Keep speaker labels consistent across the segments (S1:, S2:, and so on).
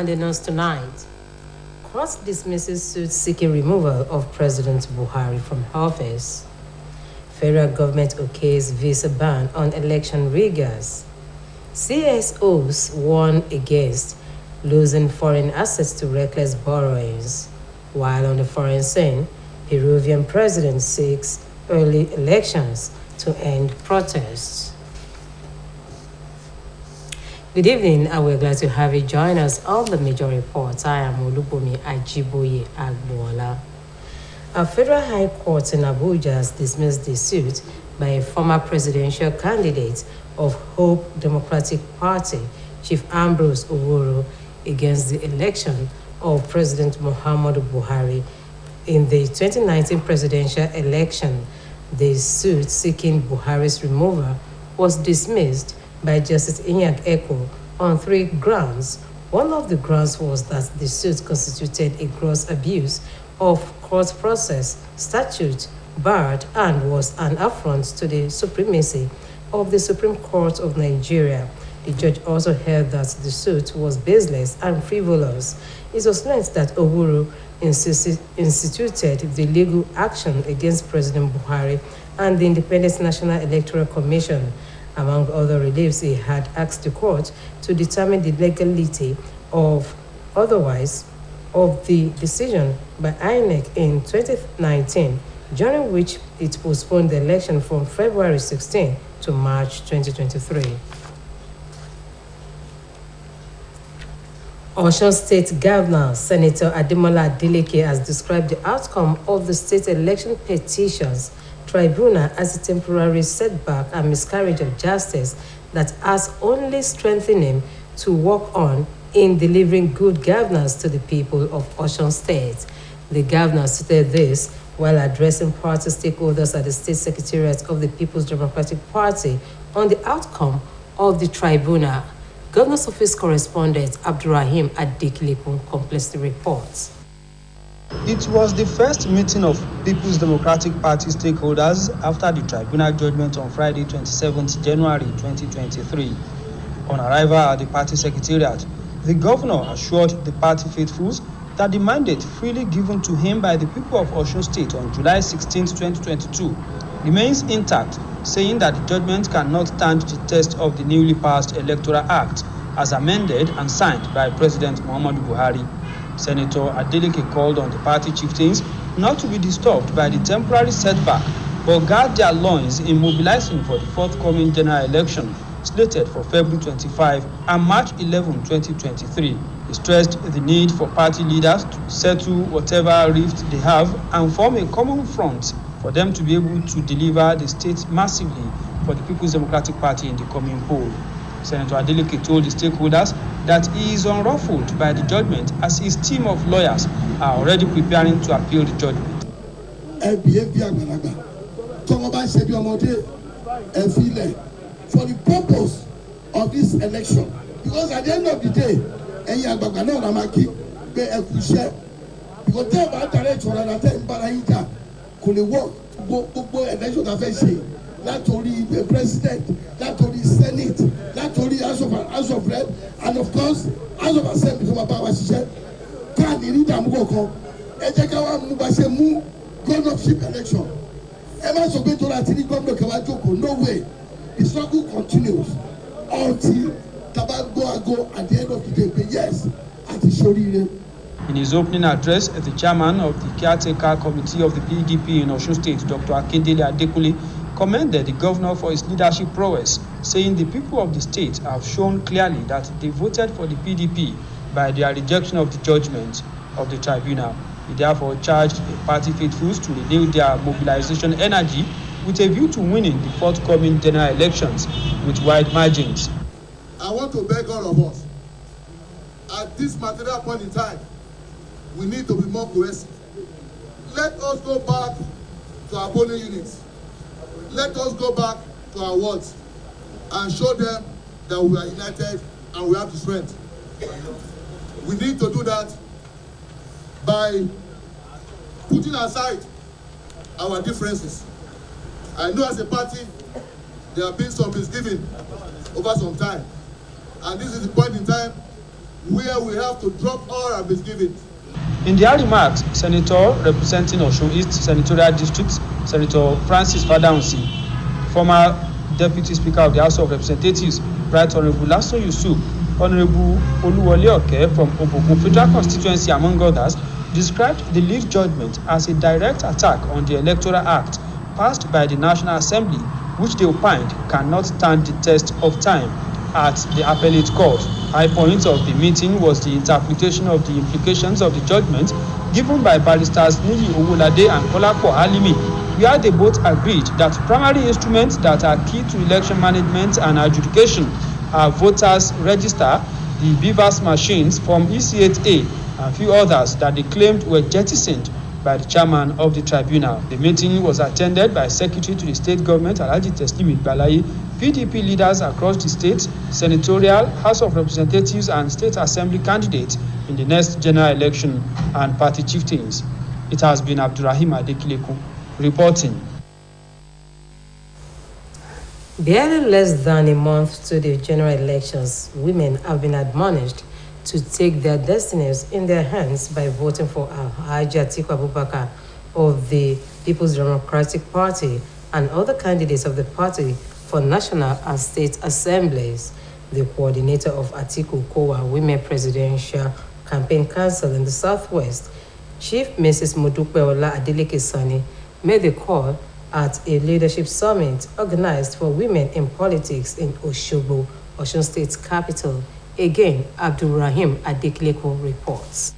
S1: and the news tonight. Court dismisses suit seeking removal of President Buhari from office. Federal government okays visa ban on election riggers. CSOs warn against losing foreign assets to reckless borrowings. While on the foreign scene, Peruvian president seeks early elections to end protests. Good evening, and we're glad to have you join us on the major reports. I am Olubomi Ajiboye Agbola. A federal high court in Abuja has dismissed the suit by a former presidential candidate of Hope Democratic Party, Chief Ambrose Owuru, against the election of President Muhammadu Buhari in the 2019 presidential election. The suit seeking Buhari's removal was dismissed by Justice Inyang Eko on 3 grounds. One of the grounds was that the suit constituted a gross abuse of court process, statute, barred, and was an affront to the supremacy of the Supreme Court of Nigeria. The judge also held that the suit was baseless and frivolous. It was learned that Owuru instituted the legal action against President Buhari and the Independent National Electoral Commission. Among other reliefs, he had asked the court to determine the legality of the decision by INEC in 2019, during which it postponed the election from February 16 to March 2023. Osun State Governor Senator Ademola Adeleke has described the outcome of the state election petitions tribunal as a temporary setback and miscarriage of justice that has only strengthened him to work on in delivering good governance to the people of Osun State. The governor stated this while addressing party stakeholders at the State Secretariat of the People's Democratic Party on the outcome of the tribunal. Governor's Office correspondent Abdurrahim Adikilekun completes the report.
S2: It was the first meeting of People's Democratic Party stakeholders after the tribunal judgment on Friday, 27th January 2023. On arrival at the party secretariat, the governor assured the party faithfuls that the mandate freely given to him by the people of Osun State on July 16, 2022 remains intact, saying that the judgment cannot stand the test of the newly passed Electoral Act as amended and signed by President Muhammadu Buhari. Senator Adeleke called on the party chieftains not to be disturbed by the temporary setback, but guard their loins in mobilizing for the forthcoming general election slated for February 25 and March 11, 2023. He stressed the need for party leaders to settle whatever rift they have and form a common front for them to be able to deliver the state massively for the People's Democratic Party in the coming poll. Senator Adeleke told the stakeholders that he is unruffled by the judgment as his team of lawyers are already preparing to appeal the judgment.
S3: For the purpose of this election, because at the end of the day, because they are direct for an could work go election affection, not only the president, not only Senate, not only House of Rep, and of course House of Assembly from Abawa Sise. Can the leader move? Ejekawa mubase mu governorship election. Emma Sobe to Latini governor Kawajoko. No way. The struggle continues until Tabago go at the end of the day. But yes, at the Shorire.
S2: In his opening address, the chairman of the caretaker committee of the PDP in Osun State, Dr. Akindele Adekule, commended the governor for his leadership prowess, saying the people of the state have shown clearly that they voted for the PDP by their rejection of the judgment of the tribunal. He therefore charged the party faithfuls to renew their mobilization energy with a view to winning the forthcoming general elections with wide margins.
S3: I want to beg all of us, at this material point in time, we need to be more cohesive. Let us go back to our polling units. Let us go back to our wards and show them that we are united and we have the strength. We need to do that by putting aside our differences. I know as a party, there have been some misgiving over some time. And this is the point in time where we have to drop all our misgivings.
S2: In their remarks, Senator representing Osun East Senatorial District, Senator Francis Fadahunsi, former Deputy Speaker of the House of Representatives, Right Honorable Lasso Yusuf, Honorable Oluwole Oke from Obokun Federal Constituency, among others, described the lead judgment as a direct attack on the Electoral Act passed by the National Assembly, which they opined cannot stand the test of time at the appellate court. High point of the meeting was the interpretation of the implications of the judgment given by barristers Niyi Owolade and Kolapo Alimi, where they both agreed that primary instruments that are key to election management and adjudication are voters register, the BVAS machines from EC8A, and a few others that they claimed were jettisoned by the chairman of the tribunal. The meeting was attended by Secretary to the State Government Alhaji Teslim Igbalayi, PDP leaders across the state, senatorial, House of Representatives and State Assembly candidates in the next general election, and party chieftains. It has been Abdurrahim Adekileku reporting.
S1: Barely less than a month to the general elections, women have been admonished to take their destinies in their hands by voting for Alhaji Atiku Abubakar of the People's Democratic Party and other candidates of the party for national and state assemblies. The coordinator of Atiku Kowa Women Presidential Campaign Council in the Southwest, Chief Mrs. Modupe Ola Adeleke Sani, made the call at a leadership summit organized for women in politics in Osogbo, Osun State's capital. Again, Abdulrahim Adekileku reports.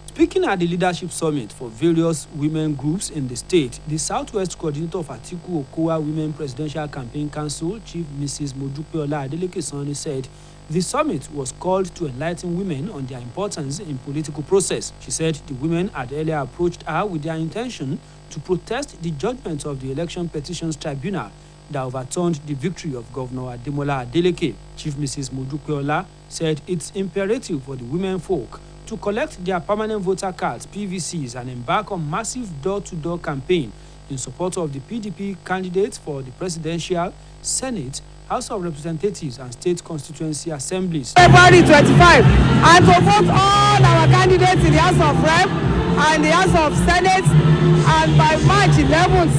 S4: Speaking at the leadership summit for various women groups in the state, the Southwest coordinator of Atiku Okowa Women Presidential Campaign Council, Chief Mrs. Modupe Ola Adeleke Sani, said the summit was called to enlighten women on their importance in political process. She said the women had earlier approached her with their intention to protest the judgment of the Election Petitions Tribunal that overturned the victory of Governor Ademola Adeleke. Chief Mrs. Modupe Ola said it's imperative for the women folk to collect their permanent voter cards, PVCs, and embark on massive door-to-door campaign in support of the PDP candidates for the presidential, Senate, House of Representatives, and state constituency assemblies.
S5: February 25, and to vote all our candidates in the House of Rep and the House of Senate, and by March 11th,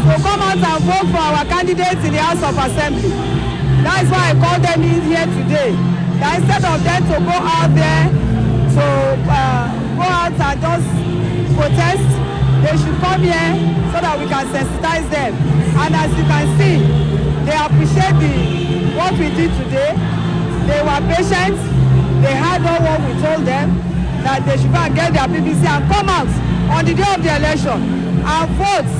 S5: to come out and vote for our candidates in the House of Assembly. That's why I called them in here today. That instead of them to go out there to go out and just protest, they should come here so that we can sensitize them. And as you can see, they appreciate what we did today. They were patient. They heard all what we told them, that they should go and get their PVC and come out on the day of the election and vote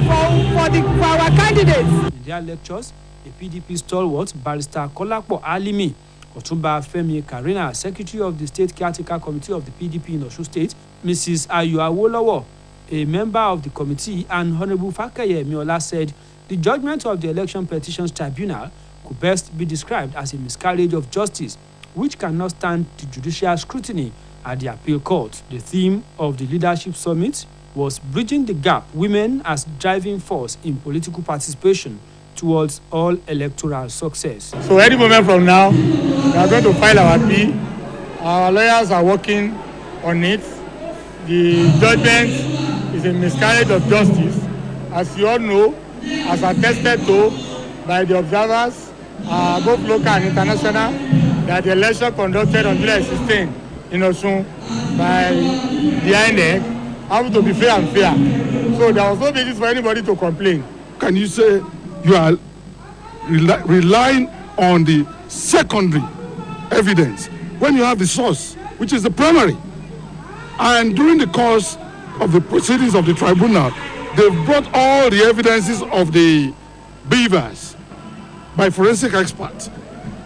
S5: for our candidates.
S4: In their lectures, the PDP stalwart, Barrister Kolapo Alimi, Otumba Femi Karina, Secretary of the State Caretaker Committee of the PDP in Osun State, Mrs. Ayo Awolowo, a member of the committee, and Honorable Fakaye Miola said the judgment of the Election Petitions Tribunal could best be described as a miscarriage of justice, which cannot stand the judicial scrutiny at the appeal court. The theme of the leadership summit was bridging the gap, women as driving force in political participation towards all electoral success.
S6: So any moment from now, we are going to file our plea. Our lawyers are working on it. The judgment is a miscarriage of justice. As you all know, as attested to by the observers, both local and international, that the election conducted on July 16 in Osun by the INEC have to be fair and fair. So there was no basis for anybody to complain.
S7: Can you say you are relying on the secondary evidence when you have the source, which is the primary? And during the course of the proceedings of the tribunal, they've brought all the evidences of the beavers by forensic experts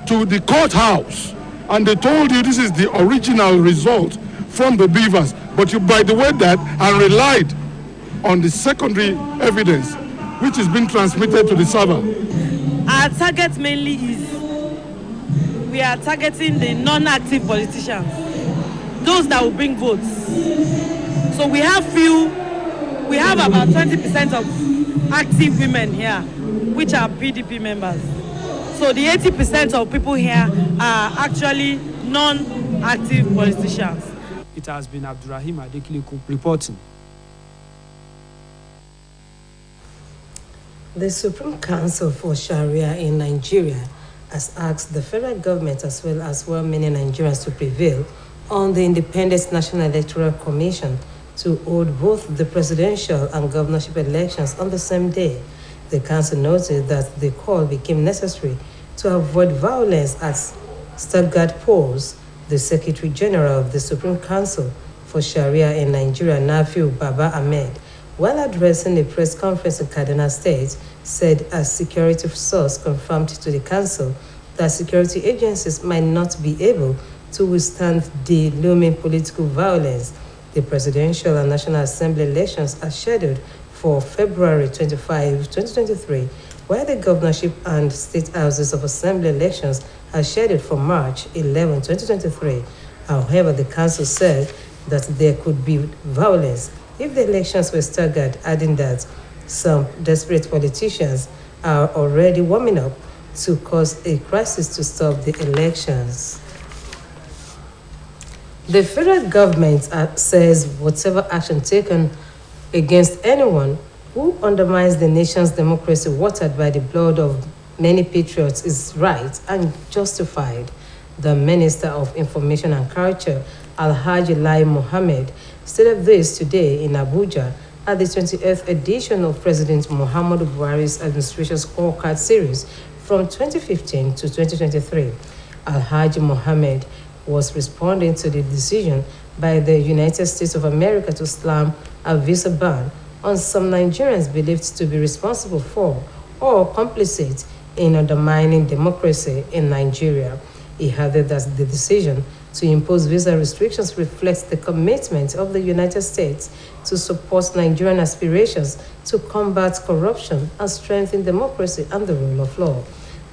S7: to the courthouse, and they told you this is the original result from the beavers, but you by the way that and relied on the secondary evidence which is being transmitted to the server.
S5: Our target mainly is we are targeting the non-active politicians, those that will bring votes. So we have about 20% of active women here, which are PDP members. So So the 80% of people here are actually non-active politicians.
S4: It has been Abdurrahim Adekiliku reporting.
S1: The Supreme Council for Sharia in Nigeria has asked the federal government as well as well-meaning Nigerians to prevail on the Independent National Electoral Commission to hold both the presidential and governorship elections on the same day. The council noted that the call became necessary to avoid violence at staggered polls. The Secretary General of the Supreme Council for Sharia in Nigeria, Nafiu Baba Ahmed, while addressing a press conference in Kaduna State, said a security source confirmed to the council that security agencies might not be able to withstand the looming political violence. The presidential and National Assembly elections are scheduled for February 25, 2023, while the governorship and state houses of assembly elections are scheduled for March 11, 2023. However, the council said that there could be violence if the elections were staggered, adding that some desperate politicians are already warming up to cause a crisis to stop the elections. The federal government says whatever action taken against anyone who undermines the nation's democracy watered by the blood of many patriots is right and justified. The Minister of Information and Culture, Alhaji Lai Mohammed, stated this today in Abuja at the 28th edition of President Muhammadu Buhari's administration scorecard series from 2015 to 2023. Alhaji Mohammed was responding to the decision by the United States of America to slam a visa ban on some Nigerians believed to be responsible for or complicit in undermining democracy in Nigeria. He added that the decision to impose visa restrictions reflects the commitment of the United States to support Nigerian aspirations to combat corruption and strengthen democracy and the rule of law.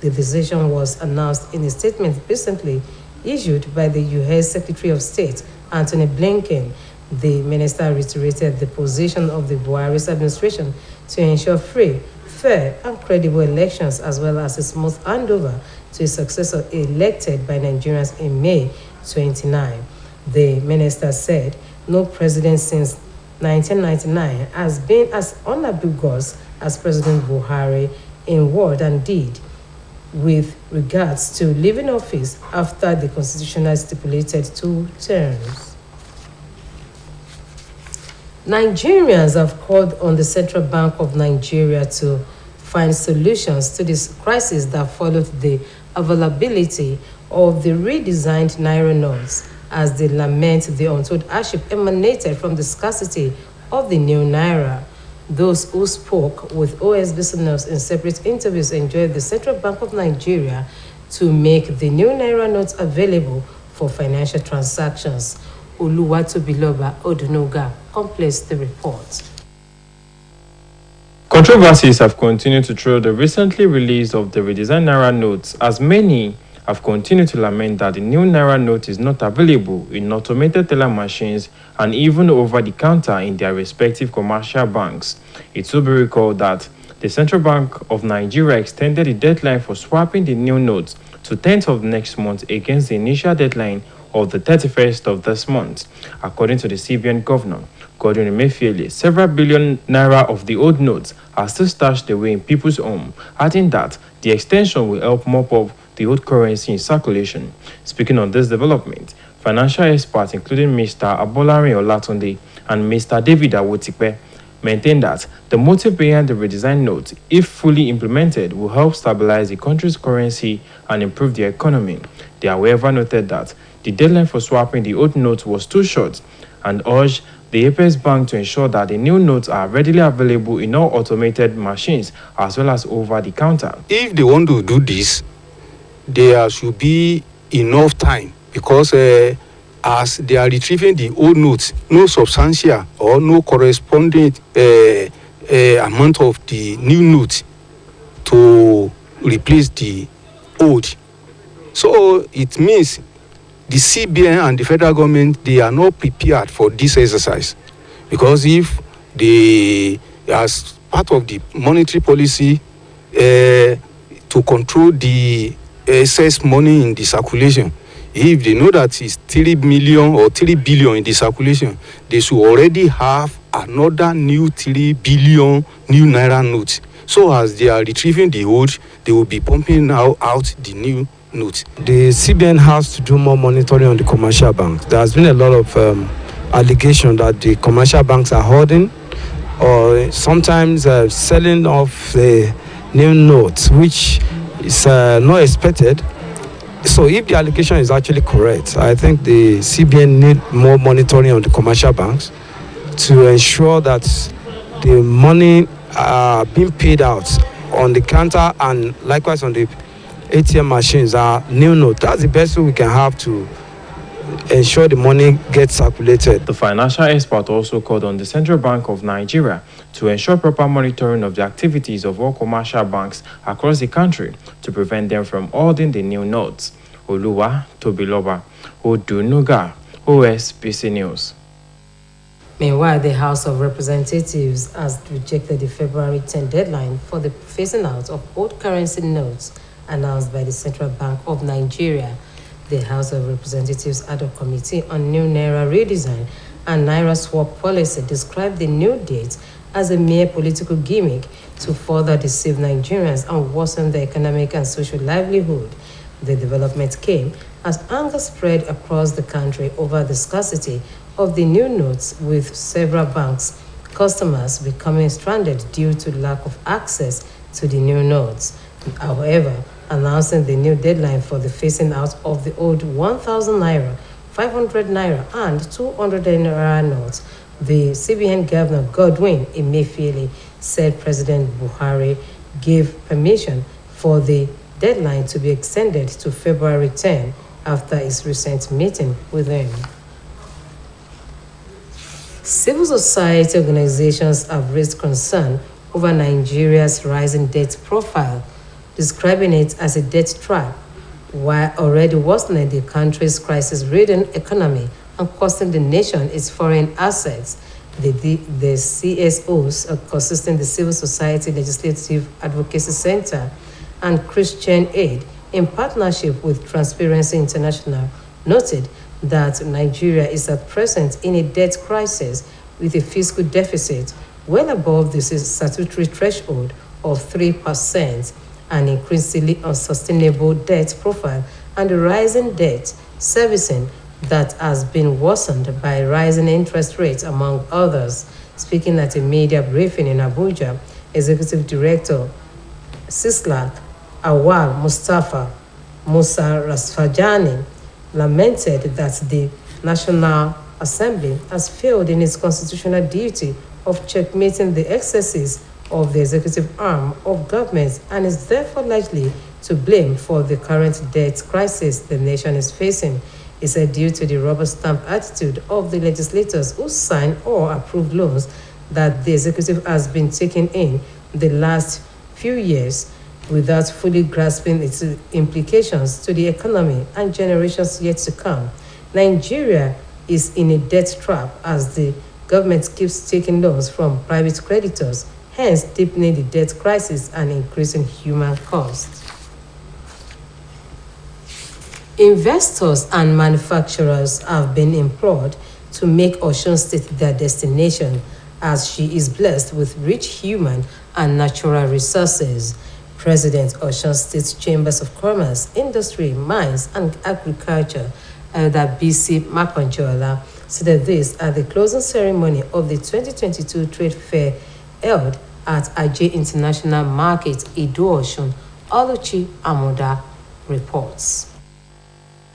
S1: The decision was announced in a statement recently issued by the U.S. Secretary of State, Anthony Blinken. The minister reiterated the position of the Buhari's administration to ensure free, fair, and credible elections, as well as a smooth handover to a successor elected by Nigerians in May 29. The minister said no president since 1999 has been as unambiguous as President Buhari in word and deed with regards to leaving office after the constitutional stipulated 2 terms. Nigerians have called on the Central Bank of Nigeria to find solutions to this crisis that followed the availability of the redesigned Naira notes, as they lament the untold hardship emanated from the scarcity of the new Naira. Those who spoke with Osbc News in separate interviews enjoyed the Central Bank of Nigeria to make the new Naira notes available for financial transactions. Oluwatobiloba Odunoga completes the report.
S8: Controversies have continued to trail the recently release of the redesigned Naira notes, as many have continued to lament that the new Naira note is not available in automated teller machines and even over the counter in their respective commercial banks. It will be recalled that the Central Bank of Nigeria extended the deadline for swapping the new notes to 10th of next month against the initial deadline of the 31st of this month. According to the CBN governor, Godwin Emefiele, several billion naira of the old notes are still stashed away in people's home, adding that the extension will help mop up the old currency in circulation. Speaking on this development, financial experts including Mr. Abolarin Olatunde and Mr. David Awotipe maintain that the motive behind the redesigned note, if fully implemented, will help stabilize the country's currency and improve the economy. They however noted that the deadline for swapping the old notes was too short and urged the Apex Bank to ensure that the new notes are readily available in all automated machines as well as over the counter.
S9: If they want to do this, there should be enough time, because as they are retrieving the old notes, no substantial or no corresponding amount of the new notes to replace the old. So it means the CBN and the federal government, they are not prepared for this exercise, because if they, as part of the monetary policy, to control the excess money in the circulation. If they know that it's 3 million or 3 billion in the circulation, they should already have another new 3 billion new naira notes. So as they are retrieving the old, they will be pumping out the new notes.
S10: The CBN has to do more monitoring on the commercial banks. There has been a lot of allegation that the commercial banks are hoarding or sometimes selling off the new notes, which is not expected. So if the allegation is actually correct, I think the CBN need more monitoring on the commercial banks to ensure that the money being paid out on the counter and likewise on the ATM machines are new note. That's the best way we can have to ensure the money gets circulated.
S8: The financial expert also called on the Central Bank of Nigeria to ensure proper monitoring of the activities of all commercial banks across the country to prevent them from holding the new notes. Oluwa Tobiloba, Odunuga, Osbc News.
S1: Meanwhile, the House of Representatives has rejected the February 10 deadline for the phasing out of old currency notes announced by the Central Bank of Nigeria. The House of Representatives ad hoc committee on new Naira redesign and Naira swap policy described the new date as a mere political gimmick to further deceive Nigerians and worsen their economic and social livelihood. The development came as anger spread across the country over the scarcity of the new notes, with several banks' customers becoming stranded due to lack of access to the new notes. However, announcing the new deadline for the phasing out of the old 1,000 naira, 500 naira, and 200 naira notes, the CBN Governor Godwin Emefiele said President Buhari gave permission for the deadline to be extended to February 10 after his recent meeting with him. Civil society organizations have raised concern over Nigeria's rising debt profile, describing it as a debt trap, while already worsening the country's crisis-ridden economy and costing the nation its foreign assets. The CSOs, consisting the Civil Society Legislative Advocacy Center and Christian Aid, in partnership with Transparency International, noted that Nigeria is at present in a debt crisis with a fiscal deficit well above the statutory threshold of 3%, an increasingly unsustainable debt profile, and a rising debt servicing that has been worsened by rising interest rates, among others. Speaking at a media briefing in Abuja, Executive Director Sislak Awal Mustafa Musa Rasfajani lamented that the National Assembly has failed in its constitutional duty of checkmating the excesses of the executive arm of government and is therefore largely to blame for the current debt crisis the nation is facing. He said due to the rubber stamp attitude of the legislators who signed or approved loans that the executive has been taking in the last few years without fully grasping its implications to the economy and generations yet to come, Nigeria is in a debt trap as the government keeps taking loans from private creditors, hence deepening the debt crisis and increasing human costs. Investors and manufacturers have been implored to make Osun State their destination as she is blessed with rich human and natural resources. President Osun State Chambers of Commerce, Industry, Mines and Agriculture, Elder B.C. Makonjola, said this at the closing ceremony of the 2022 trade fair held at Ajay International Market, Ido-Osun. Oluchi Amuda reports.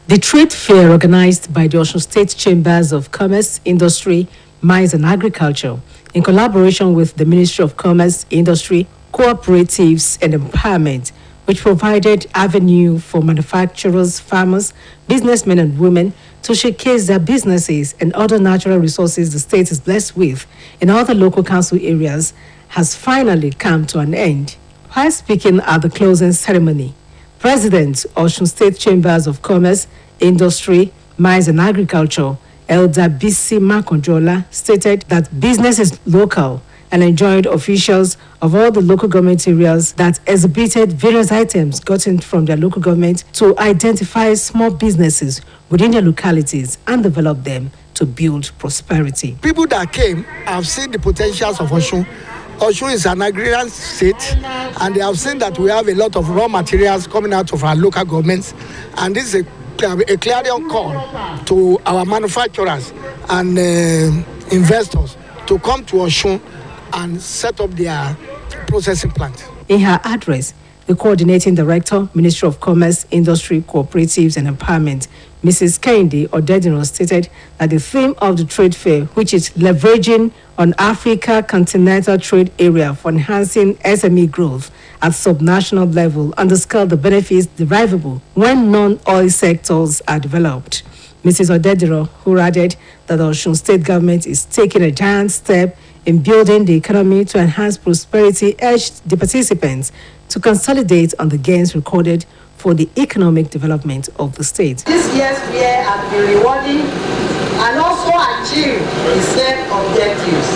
S11: The trade fair, organized by the Osun State Chambers of Commerce, Industry, Mines and Agriculture, in collaboration with the Ministry of Commerce, Industry, Cooperatives and Empowerment, which provided avenue for manufacturers, farmers, businessmen and women to showcase their businesses and other natural resources the state is blessed with in other local council areas, has finally come to an end. While speaking at the closing ceremony, President Osun State Chambers of Commerce, Industry, Mines and Agriculture, Elder B.C. Makonjola, stated that business is local and enjoined officials of all the local government areas that exhibited various items gotten from their local government to identify small businesses within their localities and develop them to build prosperity.
S3: People that came have seen the potentials of Osun. Osun is an agrarian state, and they have seen that we have a lot of raw materials coming out of our local governments, and this is a clarion call to our manufacturers and investors to come to Osun and set up their processing plant.
S11: In her address, the Coordinating Director, Ministry of Commerce, Industry, Cooperatives and Empowerment, Mrs. Kehinde Odediro, stated that the theme of the trade fair, which is leveraging on Africa Continental Trade Area for enhancing SME growth at subnational level, underscored the benefits derivable when non-oil sectors are developed. Mrs. Odediro, who added that the Osun State government is taking a giant step in building the economy to enhance prosperity, urged the participants to consolidate on the gains recorded for the economic development of the state.
S12: This year's fair has been rewarding and also achieved the set objectives.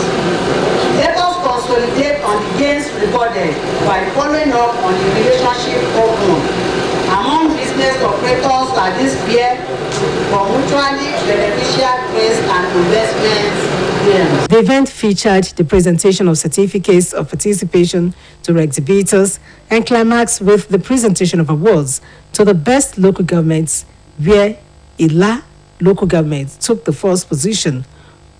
S12: Let us consolidate on the gains recorded by following up on the relationship opened among business operators at this fair for mutually beneficial trades and investments.
S11: The event featured the presentation of certificates of participation to exhibitors and climaxed with the presentation of awards to the best local governments, where Ila local government took the first position,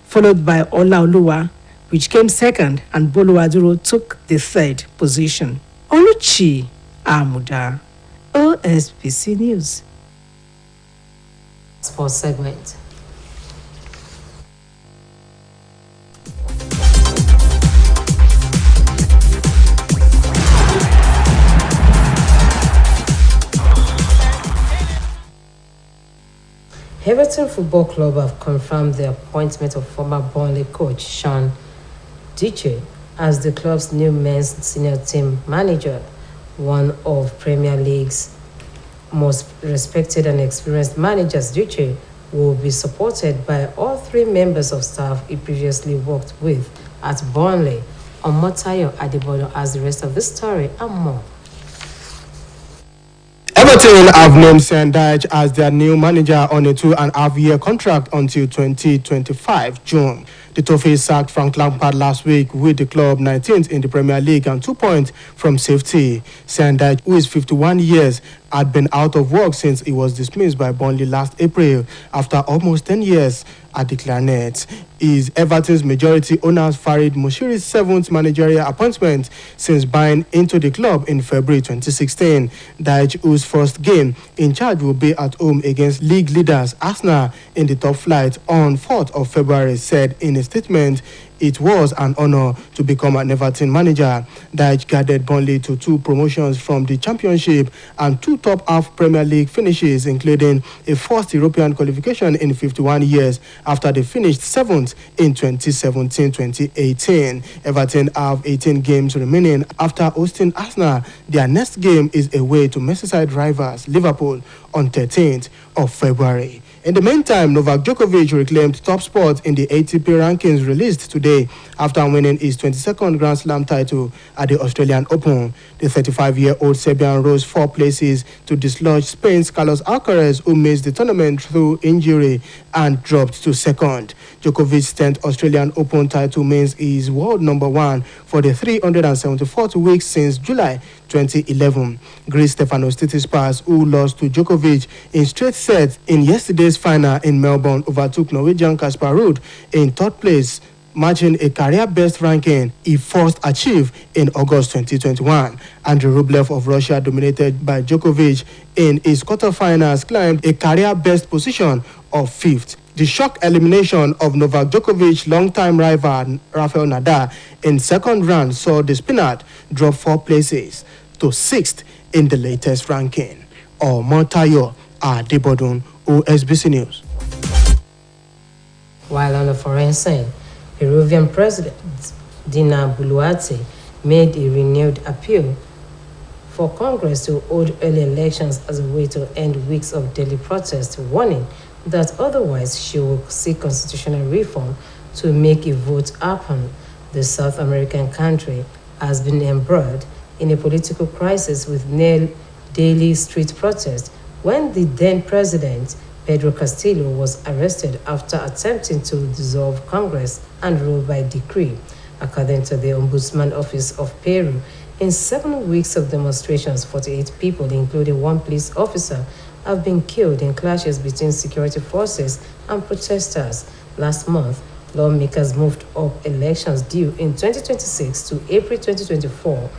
S11: followed by Olaoluwa, which came second, and Boluwaduro took the third position. Oluchi Amuda, Osbc News.
S1: Sports segment. Everton Football Club have confirmed the appointment of former Burnley coach Sean Dyche as the club's new men's senior team manager. One of Premier League's most respected and experienced managers, Dyche will be supported by all three members of staff he previously worked with at Burnley. Omotayo Adebodo has the rest of the story and more.
S10: Everton have named Dyche as their new manager on a 2.5-year contract until 2025 June. The Toffees sacked Frank Lampard last week with the club 19th in the Premier League and 2 points from safety. Dyche, who is 51 years, had been out of work since he was dismissed by Burnley last April after almost 10 years at the Clarinet. Is Everton's majority owner Farid Moshiri's 7th managerial appointment since buying into the club in February 2016. Dyche, whose first game in charge will be at home against league leaders Arsenal in the top flight on 4th of February, said in a statement it was an honor to become an Everton manager. Dyche guided Burnley to 2 promotions from the Championship and 2 top-half Premier League finishes, including a first European qualification in 51 years after they finished 7th in 2017-2018. Everton have 18 games remaining after hosting Arsenal. Their next game is away to Merseyside rivals Liverpool on 13th of February. In the meantime, Novak Djokovic reclaimed top spot in the ATP rankings released today after winning his 22nd Grand Slam title at the Australian Open. The 35-year-old Serbian rose 4 places to dislodge Spain's Carlos Alcaraz, who missed the tournament through injury and dropped to second. Djokovic's 10th Australian Open title means he is world number 1 for the 374th week since July 2011. Greece Stefanos Tsitsipas, who lost to Djokovic in straight sets in yesterday's final in Melbourne, overtook Norwegian Casper Ruud in 3rd place, matching a career-best ranking he first achieved in August 2021. Andrei Rublev of Russia, dominated by Djokovic in his quarterfinals, climbed a career-best position of 5th. The shock elimination of Novak Djokovic, longtime rival Rafael Nadal in 2nd round saw the Spaniard drop 4 places to 6th in the latest ranking. Omotayo Adebodo, Osbc News.
S1: While on the foreign scene, Peruvian President Dina Boluarte made a renewed appeal for Congress to hold early elections as a way to end weeks of daily protest, warning that otherwise she will seek constitutional reform to make a vote happen. The South American country has been embroiled in a political crisis with near daily street protests when the then president, Pedro Castillo, was arrested after attempting to dissolve Congress and rule by decree. According to the Ombudsman Office of Peru, in 7 weeks of demonstrations, 48 people, including one police officer, have been killed in clashes between security forces and protesters. Last month, lawmakers moved up elections due in 2026 to April 2024,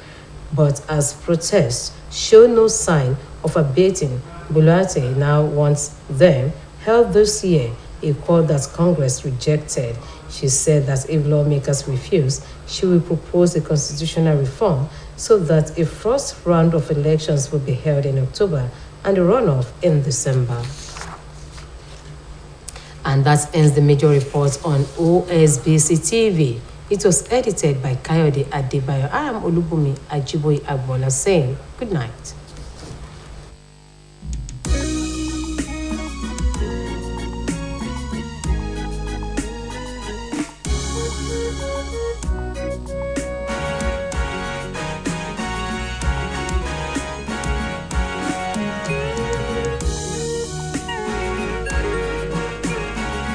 S1: but as protests show no sign of abating, Boluarte now wants them held this year, a call that Congress rejected. She said that if lawmakers refuse, she will propose a constitutional reform so that a first round of elections will be held in October and a runoff in December. And that ends the major reports on OSBC TV. It was edited by Kayode Adebayo. I am Olubumi Ajiboye Agbola saying good night.